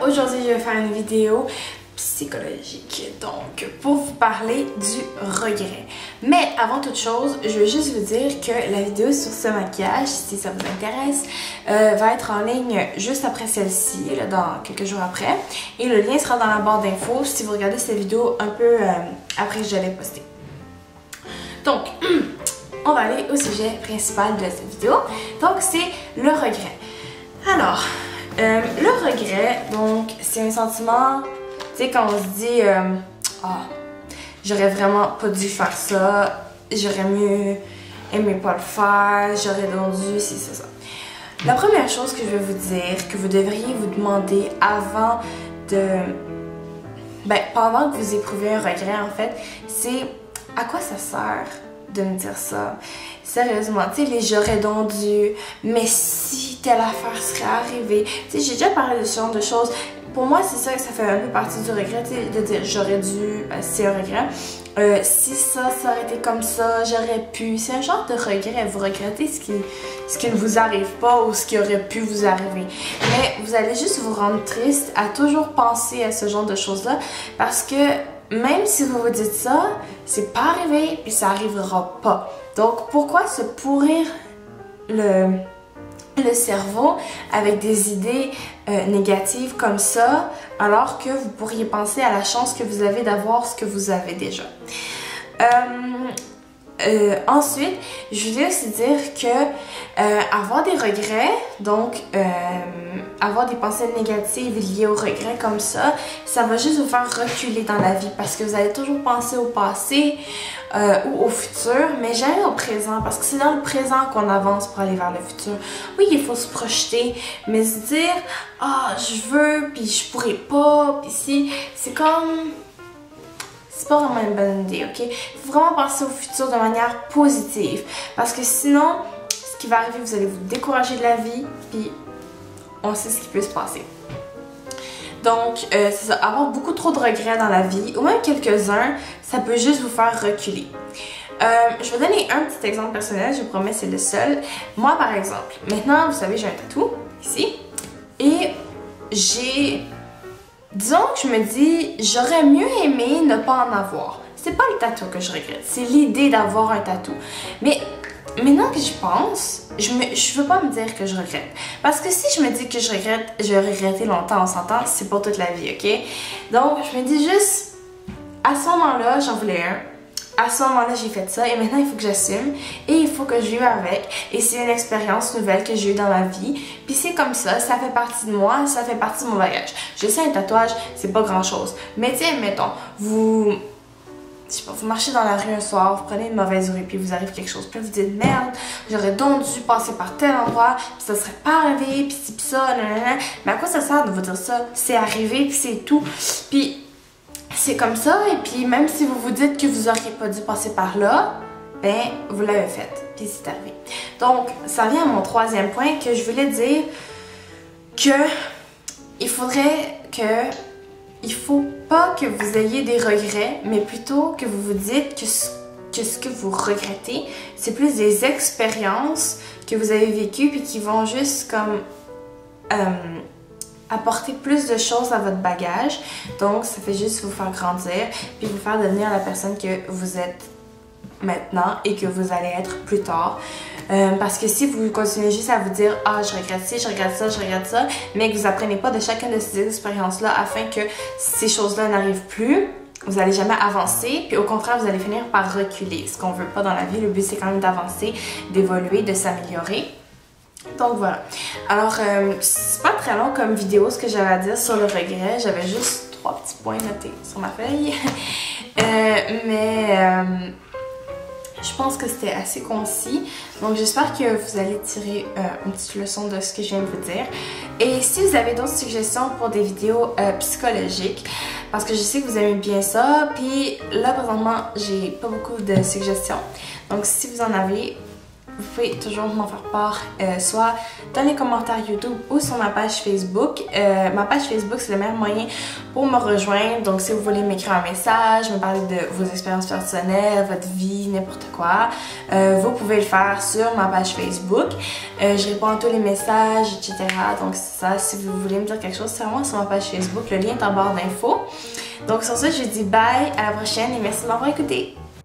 Aujourd'hui je vais faire une vidéo psychologique, donc pour vous parler du regret. Mais avant toute chose, je veux juste vous dire que la vidéo sur ce maquillage, si ça vous intéresse, va être en ligne juste après celle-ci, dans quelques jours après. Et le lien sera dans la barre d'infos si vous regardez cette vidéo un peu après que je l'ai postée. Donc, on va aller au sujet principal de cette vidéo. Donc, c'est le regret. Alors, le regret, donc, c'est un sentiment, tu sais, quand on se dit j'aurais vraiment pas dû faire ça, j'aurais mieux aimé pas le faire, j'aurais donc dû, si c'est ça. La première chose que je vais vous dire, que vous devriez vous demander avant de... pendant que vous éprouvez un regret, en fait, c'est à quoi ça sert de me dire ça? Sérieusement, tu sais, les j'aurais donc dû, mais si telle affaire serait arrivée. Tu sais, j'ai déjà parlé de ce genre de choses. Pour moi, c'est ça que ça fait un peu partie du regret, tu sais, de dire j'aurais dû, c'est un regret. Si ça aurait été comme ça, j'aurais pu. C'est un genre de regret. Vous regrettez ce qui ne vous arrive pas ou ce qui aurait pu vous arriver. Mais vous allez juste vous rendre triste à toujours penser à ce genre de choses-là parce que même si vous vous dites ça, c'est pas arrivé et ça arrivera pas. Donc pourquoi se pourrir le cerveau avec des idées négatives comme ça alors que vous pourriez penser à la chance que vous avez d'avoir ce que vous avez déjà. Ensuite, je voulais aussi dire que avoir des regrets, donc avoir des pensées négatives liées au regret comme ça va juste vous faire reculer dans la vie parce que vous allez toujours penser au passé ou au futur, mais jamais au présent parce que c'est dans le présent qu'on avance pour aller vers le futur. Oui, il faut se projeter, mais se dire « Ah, je veux, puis je pourrais pas, puis si... » c'est comme... C'est pas vraiment une bonne idée, ok? Il faut vraiment penser au futur de manière positive. Parce que sinon, ce qui va arriver, vous allez vous décourager de la vie, puis on sait ce qui peut se passer. Donc, c'est ça, avoir beaucoup trop de regrets dans la vie, ou même quelques-uns, ça peut juste vous faire reculer. Je vais donner un petit exemple personnel, je vous promets, c'est le seul. Moi, par exemple, maintenant, vous savez, j'ai un tatou, ici, et j'ai... Disons que je me dis, j'aurais mieux aimé ne pas en avoir. C'est pas le tatou que je regrette, c'est l'idée d'avoir un tatou. Mais maintenant que j'y pense, je veux pas me dire que je regrette. Parce que si je me dis que je regrette, je vais regretter longtemps, on s'entend, c'est pour toute la vie, ok? Donc, je me dis juste, à ce moment-là, j'en voulais un. À ce moment-là, j'ai fait ça et maintenant, il faut que j'assume et il faut que je vive avec. Et c'est une expérience nouvelle que j'ai eue dans ma vie. Puis c'est comme ça fait partie de moi, ça fait partie de mon bagage. Je sais, un tatouage, c'est pas grand-chose. Mais tiens, mettons, je sais pas, vous marchez dans la rue un soir, vous prenez une mauvaise rue, puis vous arrive quelque chose. Puis vous dites, merde, j'aurais donc dû passer par tel endroit, puis ça serait pas arrivé, puis ci, puis ça, nanana. Mais à quoi ça sert de vous dire ça? C'est arrivé, puis c'est tout. Puis c'est comme ça, et puis même si vous vous dites que vous auriez pas dû passer par là, ben vous l'avez fait, puis c'est arrivé. Donc, ça vient à mon troisième point que je voulais dire que il faut pas que vous ayez des regrets, mais plutôt que vous vous dites que ce que vous regrettez, c'est plus des expériences que vous avez vécues puis qui vont juste comme apporter plus de choses à votre bagage. Donc, ça fait juste vous faire grandir puis vous faire devenir la personne que vous êtes maintenant et que vous allez être plus tard. Parce que si vous continuez juste à vous dire « Ah, je regrette ci, je regrette ça, je regrette ça », mais que vous apprenez pas de chacune de ces expériences-là afin que ces choses-là n'arrivent plus, vous n'allez jamais avancer, puis au contraire, vous allez finir par reculer. Ce qu'on veut pas dans la vie, le but c'est quand même d'avancer, d'évoluer, de s'améliorer. Donc voilà. Alors, c'est pas très long comme vidéo ce que j'avais à dire sur le regret. J'avais juste 3 petits points notés sur ma feuille. Je pense que c'était assez concis. Donc j'espère que vous allez tirer une petite leçon de ce que je viens de vous dire. Et si vous avez d'autres suggestions pour des vidéos psychologiques, parce que je sais que vous aimez bien ça, puis là présentement j'ai pas beaucoup de suggestions. Donc si vous en avez, vous pouvez toujours m'en faire part, soit dans les commentaires YouTube ou sur ma page Facebook. Ma page Facebook, c'est le meilleur moyen pour me rejoindre. Donc, si vous voulez m'écrire un message, me parler de vos expériences personnelles, votre vie, n'importe quoi, vous pouvez le faire sur ma page Facebook. Je réponds à tous les messages, etc. Donc, c'est ça. Si vous voulez me dire quelque chose, c'est vraiment sur ma page Facebook. Le lien est en barre d'infos. Donc, sur ça, je dis bye, à la prochaine et merci de m'avoir écouté.